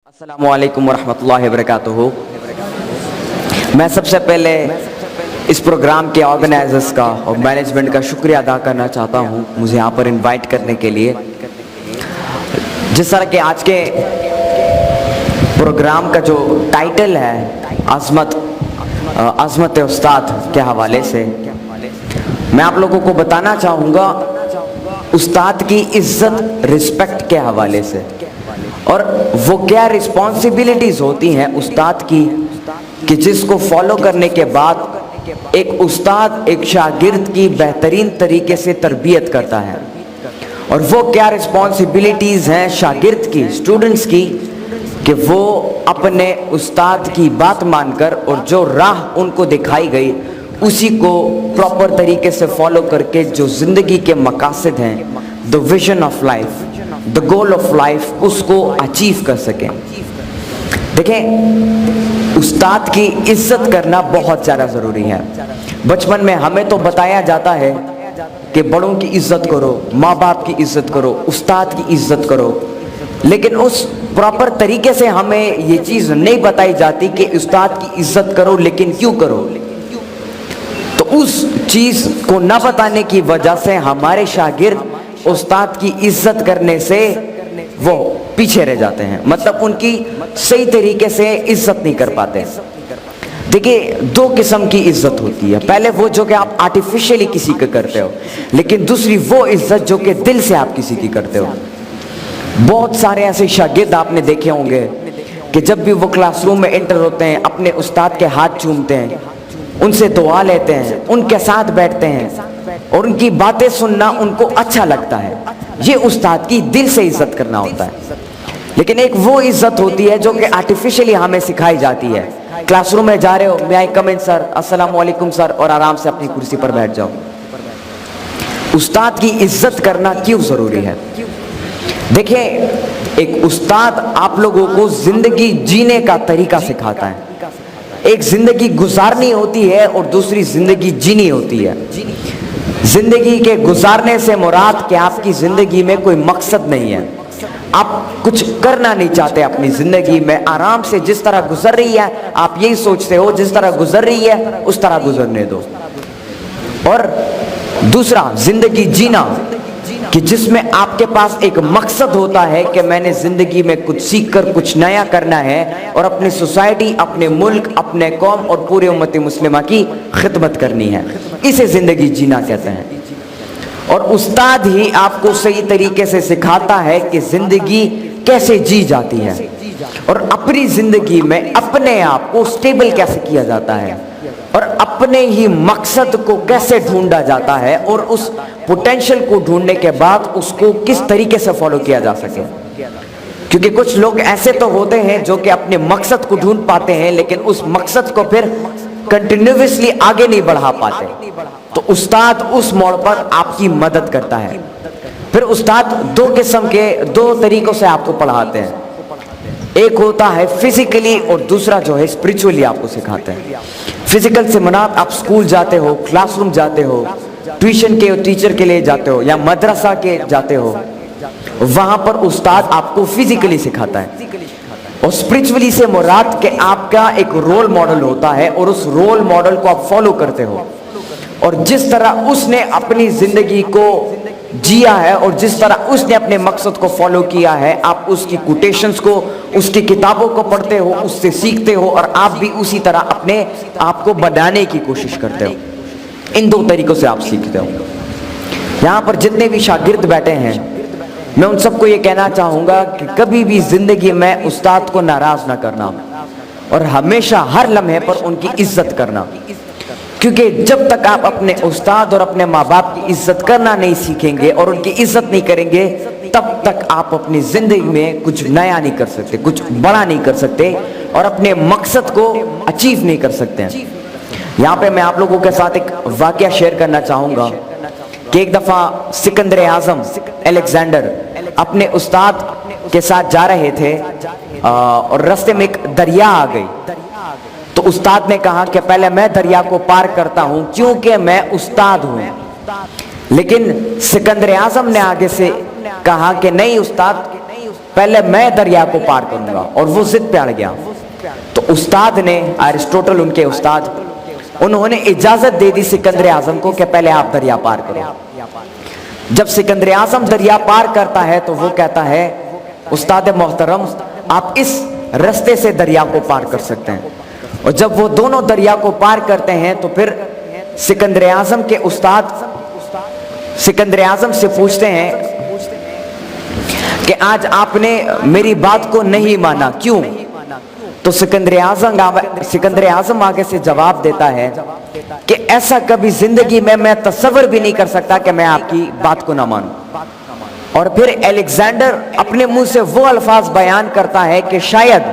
السلام علیکم ورحمۃ اللہ وبرکاتہ۔ میں سب سے پہلے اس پروگرام کے آرگنائزرز کا اور مینجمنٹ کا شکریہ ادا کرنا چاہتا ہوں مجھے یہاں پر انوائٹ کرنے کے لیے۔ جس طرح کہ آج کے پروگرام کا جو ٹائٹل ہے عظمت استاد کے حوالے سے، میں آپ لوگوں کو بتانا چاہوں گا استاد کی عزت رسپیکٹ کے حوالے سے، اور وہ کیا رسپانسبلٹیز ہوتی ہیں استاد کی کہ جس کو فالو کرنے کے بعد ایک استاد ایک شاگرد کی بہترین طریقے سے تربیت کرتا ہے، اور وہ کیا رسپانسبلٹیز ہیں شاگرد کی، اسٹوڈنٹس کی، کہ وہ اپنے استاد کی بات مان کر اور جو راہ ان کو دکھائی گئی اسی کو پراپر طریقے سے فالو کر کے جو زندگی کے مقاصد ہیں، the vision of life, the goal of life، اس کو اچیو کر سکیں۔ دیکھیں، استاد کی عزت کرنا بہت زیادہ ضروری ہے۔ بچپن میں ہمیں تو بتایا جاتا ہے کہ بڑوں کی عزت کرو، ماں باپ کی عزت کرو، استاد کی عزت کرو، لیکن اس پراپر طریقے سے ہمیں یہ چیز نہیں بتائی جاتی کہ استاد کی عزت کرو، لیکن کیوں کرو؟ تو اس چیز کو نہ بتانے کی وجہ سے ہمارے شاگرد استاد کی عزت کرنے سے وہ پیچھے رہ جاتے ہیں، مطلب ان کی صحیح طریقے سے عزت نہیں کر پاتے۔ دیکھیے، دو قسم کی عزت ہوتی ہے، پہلے وہ جو کہ آپ آرٹیفیشلی کسی کا کرتے ہو، لیکن دوسری وہ عزت جو کہ دل سے آپ کسی کی کرتے ہو۔ بہت سارے ایسے شاگرد آپ نے دیکھے ہوں گے کہ جب بھی وہ کلاس روم میں انٹر ہوتے ہیں اپنے استاد کے ہاتھ چومتے ہیں، ان سے دعا لیتے ہیں، ان کے ساتھ بیٹھتے ہیں، اور ان کی باتیں سننا ان کو اچھا لگتا ہے۔ یہ استاد کی دل سے عزت کرنا ہوتا ہے۔ لیکن ایک وہ عزت ہوتی ہے جو کہ آرٹیفیشلی ہمیں سکھائی جاتی ہے۔ کلاس روم میں جا رہے ہو، may I come in سر، السلام علیکم سر، اور آرام سے اپنی کرسی پر بیٹھ جاؤ۔ استاد کی عزت کرنا کیوں ضروری ہے؟ دیکھیں، ایک استاد آپ لوگوں کو زندگی جینے کا طریقہ سکھاتا ہے۔ ایک زندگی گزارنی ہوتی ہے اور دوسری زندگی جینی ہوتی ہے۔ زندگی کے گزارنے سے مراد کہ آپ کی زندگی میں کوئی مقصد نہیں ہے، آپ کچھ کرنا نہیں چاہتے اپنی زندگی میں، آرام سے جس طرح گزر رہی ہے آپ یہی سوچتے ہو جس طرح گزر رہی ہے اس طرح گزرنے دو۔ اور دوسرا زندگی جینا، کہ جس میں آپ کے پاس ایک مقصد ہوتا ہے کہ میں نے زندگی میں کچھ سیکھ کر کچھ نیا کرنا ہے اور اپنی سوسائٹی، اپنے ملک، اپنے قوم اور پورے امت مسلمہ کی خدمت کرنی ہے۔ اسے زندگی جینا کہتے ہیں۔ اور استاد ہی آپ کو صحیح طریقے سے سکھاتا ہے کہ زندگی کیسے جی جاتی ہے، اور اپنی زندگی میں اپنے آپ کو سٹیبل کیسے کیا جاتا ہے، اور اپنے ہی مقصد کو کیسے ڈھونڈا جاتا ہے، اور اس پوٹینشل کو ڈھونڈنے کے بعد اس کو کس طریقے سے فالو کیا جا سکے۔ کیونکہ کچھ لوگ ایسے تو ہوتے ہیں جو کہ اپنے مقصد کو ڈھونڈ پاتے ہیں لیکن اس مقصد کو پھر کنٹینیوسلی آگے نہیں بڑھا پاتے، تو استاد اس موڑ پر آپ کی مدد کرتا ہے۔ پھر استاد دو طریقوں سے آپ کو پڑھاتے ہیں، ایک ہوتا ہے فزیکلی اور دوسرا جو ہے اسپرچولی آپ کو سکھاتے ہیں۔ فزیکل سے مراد آپ سکول جاتے ہو، کلاس روم جاتے ہو، ٹیوشن کے ٹیچر کے لیے جاتے ہو، یا مدرسہ کے جاتے ہو، وہاں پر استاد آپ کو فزیکلی سکھاتا ہے۔ اور اسپرچولی سے مراد کہ آپ کا ایک رول ماڈل ہوتا ہے اور اس رول ماڈل کو آپ فالو کرتے ہو، اور جس طرح اس نے اپنی زندگی کو جیا ہے اور جس طرح اس نے اپنے مقصد کو فالو کیا ہے، آپ اس کی کوٹیشنز کو، اس کی کتابوں کو پڑھتے ہو، اس سے سیکھتے ہو، اور آپ بھی اسی طرح اپنے آپ کو بنانے کی کوشش کرتے ہو۔ ان دو طریقوں سے آپ سیکھتے ہو۔ یہاں پر جتنے بھی شاگرد بیٹھے ہیں، میں ان سب کو یہ کہنا چاہوں گا کہ کبھی بھی زندگی میں استاد کو ناراض نہ کرنا، اور ہمیشہ ہر لمحے پر ان کی عزت کرنا، کیونکہ جب تک آپ اپنے استاد اور اپنے ماں باپ کی عزت کرنا نہیں سیکھیں گے اور ان کی عزت نہیں کریں گے، تب تک آپ اپنی زندگی میں کچھ نیا نہیں کر سکتے، کچھ بڑا نہیں کر سکتے، اور اپنے مقصد کو اچیو نہیں کر سکتے ہیں۔ یہاں پہ میں آپ لوگوں کے ساتھ ایک واقعہ شیئر کرنا چاہوں گا کہ ایک دفعہ سکندر اعظم الیگزینڈر اپنے استاد کے ساتھ جا رہے تھے، اور راستے میں ایک دریا آ گئی، تو استاد نے کہا کہ پہلے میں دریا کو پار کرتا ہوں کیونکہ میں استاد ہوں، لیکن سکندر اعظم نے آگے سے کہا کہ نہیں استاد، پہلے میں دریا کو پار کروں گا، اور وہ ضد پہ اڑ گیا. تو استاد نے، ایرسٹوٹل ان کے استاد، انہوں نے اجازت دے دی سکندر اعظم کو کہ پہلے آپ دریا پار کرو. جب سکندر اعظم دریا پار کرتا ہے تو وہ کہتا ہے استاد محترم آپ اس رستے سے دریا کو پار کر سکتے ہیں. اور جب وہ دونوں دریا کو پار کرتے ہیں تو پھر سکندر اعظم کے استاد سکندر اعظم سے پوچھتے ہیں کہ آج آپ نے میری بات کو نہیں مانا، کیوں؟ تو سکندر اعظم آگے سے جواب دیتا ہے کہ ایسا کبھی زندگی میں تصور بھی نہیں کر سکتا کہ میں آپ کی بات کو نہ مانوں. اور پھر الیگزینڈر اپنے منہ سے وہ الفاظ بیان کرتا ہے کہ شاید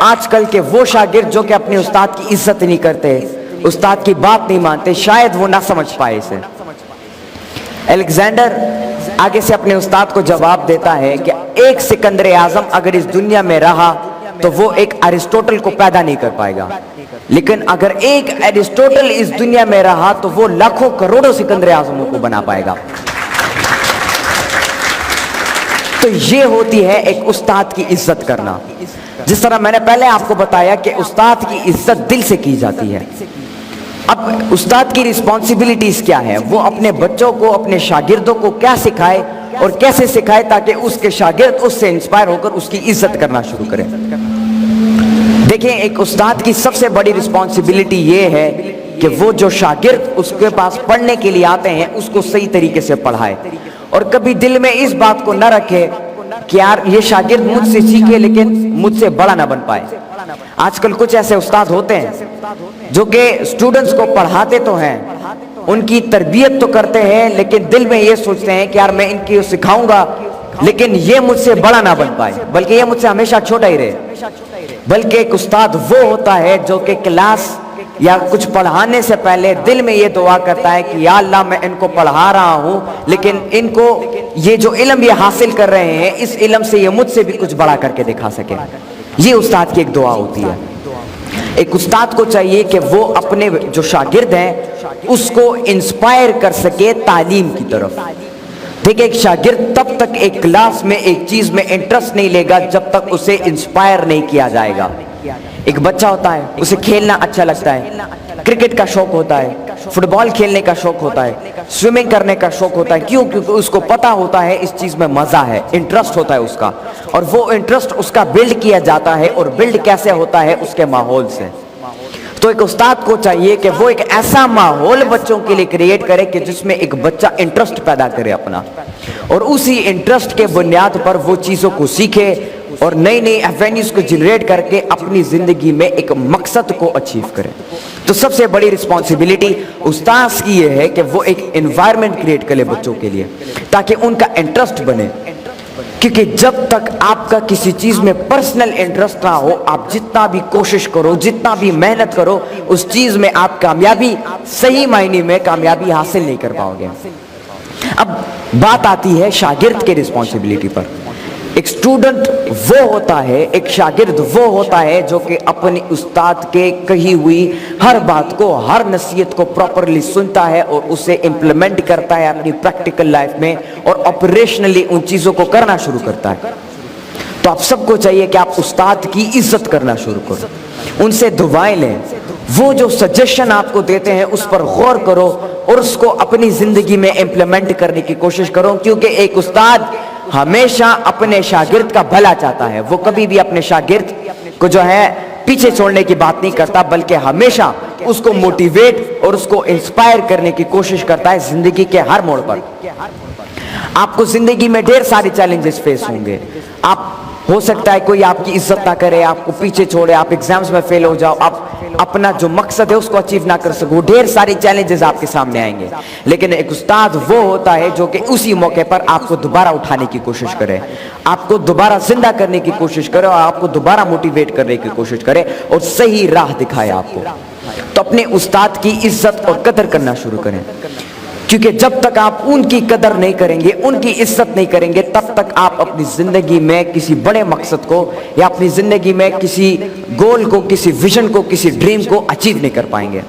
آج کل کے وہ شاگرد جو کہ اپنے استاد کی عزت نہیں کرتے، استاد کی بات نہیں مانتے، شاید وہ نہ سمجھ پائے اسے. الیگزینڈر آگے سے اپنے استاد کو جواب دیتا ہے کہ ایک سکندر اعظم اگر اس دنیا میں رہا تو وہ ایک ایرسٹوٹل کو پیدا نہیں کر پائے گا، لیکن اگر ایک ایرسٹوٹل اس دنیا میں رہا تو وہ لاکھوں کروڑوں سکندر اعظموں کو بنا پائے گا. تو یہ ہوتی ہے ایک استاد کی عزت کرنا. جس طرح میں نے پہلے آپ کو بتایا کہ استاد کی عزت دل سے کی جاتی ہے. اب استاد کی رسپانسبلٹیز کیا ہے؟ وہ اپنے بچوں کو، اپنے شاگردوں کو کیا سکھائے اور کیسے سکھائے تاکہ اس کے شاگرد اس سے انسپائر ہو کر اس کی عزت کرنا شروع کریں. دیکھیں، ایک استاد کی سب سے بڑی رسپانسبلٹی یہ ہے کہ وہ جو شاگرد اس کے پاس پڑھنے کے لیے آتے ہیں اس کو صحیح طریقے سے پڑھائے، اور کبھی دل میں اس بات کو نہ رکھے کہ یار یہ شاگرد مجھ سے سیکھے لیکن مجھ سے بڑا نہ بن پائے. آج کل کچھ ایسے استاد ہوتے ہیں جو کہ اسٹوڈنٹس کو پڑھاتے تو ہیں، ان کی تربیت تو کرتے ہیں، لیکن دل میں یہ سوچتے ہیں کہ یار میں ان کی سکھاؤں گا لیکن یہ مجھ سے بڑا نہ بن پائے، بلکہ یہ مجھ سے ہمیشہ چھوٹا ہی رہے. بلکہ ایک استاد وہ ہوتا ہے جو کہ کلاس یا کچھ پڑھانے سے پہلے دل میں یہ دعا کرتا ہے کہ یا اللہ میں ان کو پڑھا رہا ہوں لیکن ان کو یہ جو علم یہ حاصل کر رہے ہیں اس علم سے یہ مجھ سے بھی کچھ بڑا کر کے دکھا سکے. یہ استاد کی ایک دعا ہوتی ہے. ایک استاد کو چاہیے کہ وہ اپنے جو شاگرد ہیں اس کو انسپائر کر سکے تعلیم کی طرف. دیکھیں، ایک شاگرد تب تک ایک کلاس میں ایک چیز میں انٹرسٹ نہیں لے گا جب تک اسے انسپائر نہیں کیا جائے گا. ایک بچہ ہوتا ہے، اسے کھیلنا اچھا لگتا ہے، کرکٹ کا شوق ہوتا ہے، فٹ بال کھیلنے کا شوق ہوتا ہے، سوئمنگ کرنے کا شوق ہوتا ہے. کیوں؟ کیونکہ اس کو پتا ہوتا ہے اس چیز میں مزہ ہے، انٹرسٹ ہوتا ہے اس کا، اور وہ انٹرسٹ اس کا بلڈ کیا جاتا ہے. اور بلڈ کیسے ہوتا ہے؟ اس کے ماحول سے. تو ایک استاد کو چاہیے کہ وہ ایک ایسا ماحول بچوں کے لیے کریٹ کرے کہ جس میں ایک بچہ انٹرسٹ پیدا کرے اپنا، اور اسی انٹرسٹ کے بنیاد پر وہ چیزوں کو سیکھے اور نئی نئی ایوینیوز کو جنریٹ کر کے اپنی زندگی میں ایک مقصد کو اچیو کرے. تو سب سے بڑی رسپانسبلٹی استاد کی یہ ہے کہ وہ ایک انوائرمنٹ کریٹ کرے بچوں کے لیے تاکہ ان کا انٹرسٹ بنے. کیونکہ جب تک آپ کا کسی چیز میں پرسنل انٹرسٹ نہ ہو، آپ جتنا بھی کوشش کرو، جتنا بھی محنت کرو، اس چیز میں آپ کامیابی، صحیح معنی میں کامیابی حاصل نہیں کر پاؤ گے. اب بات آتی ہے شاگرد کے رسپانسبلٹی پر. ایک اسٹوڈنٹ وہ ہوتا ہے، ایک شاگرد وہ ہوتا ہے جو کہ اپنی استاد کے کہی ہوئی ہر بات کو، ہر نصیحت کو پراپرلی سنتا ہے اور اسے امپلیمنٹ کرتا ہے اپنی پریکٹیکل لائف میں، اور آپریشنلی ان چیزوں کو کرنا شروع کرتا ہے. تو آپ سب کو چاہیے کہ آپ استاد کی عزت کرنا شروع کرو، ان سے دعائیں لیں، وہ جو سجیشن آپ کو دیتے ہیں اس پر غور کرو اور اس کو اپنی زندگی میں امپلیمنٹ کرنے کی کوشش کرو. کیونکہ ایک استاد ہمیشہ اپنے شاگرد کا بھلا چاہتا ہے، وہ کبھی بھی اپنے شاگرد کو جو ہے پیچھے چھوڑنے کی بات نہیں کرتا، بلکہ ہمیشہ اس کو موٹیویٹ اور اس کو انسپائر کرنے کی کوشش کرتا ہے زندگی کے ہر موڑ پر. آپ کو زندگی میں ڈھیر سارے چیلنجز فیس ہوں گے. آپ ہو سکتا ہے کوئی آپ کی عزت نہ کرے، آپ کو پیچھے چھوڑے، آپ ایگزامز میں فیل ہو جاؤ، آپ اپنا جو مقصد ہے اس کو اچیو نہ کر سکو. ڈھیر سارے چیلنجز آپ کے سامنے آئیں گے، لیکن ایک استاد وہ ہوتا ہے جو کہ اسی موقع پر آپ کو دوبارہ اٹھانے کی کوشش کرے، آپ کو دوبارہ زندہ کرنے کی کوشش کرے اور آپ کو دوبارہ موٹیویٹ کرنے کی کوشش کرے اور صحیح راہ دکھائے آپ کو. تو اپنے استاد کی عزت اور قدر کرنا شروع کریں، کیونکہ جب تک آپ ان کی قدر نہیں کریں گے، ان کی عزت نہیں کریں گے، تب تک آپ اپنی زندگی میں کسی بڑے مقصد کو یا اپنی زندگی میں کسی گول کو، کسی ویژن کو، کسی ڈریم کو اچیو نہیں کر پائیں گے.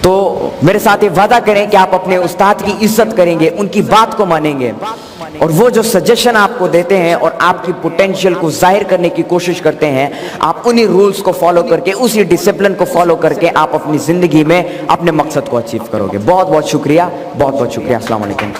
تو میرے ساتھ یہ وعدہ کریں کہ آپ اپنے استاد کی عزت کریں گے، ان کی بات کو مانیں گے اور وہ جو سجیشن آپ کو دیتے ہیں اور آپ کی پوٹینشیل کو ظاہر کرنے کی کوشش کرتے ہیں، آپ انہی رولز کو فالو کر کے، اسی ڈسپلن کو فالو کر کے آپ اپنی زندگی میں اپنے مقصد کو اچیو کرو گے۔ بہت بہت شکریہ، بہت بہت شکریہ۔ السلام علیکم۔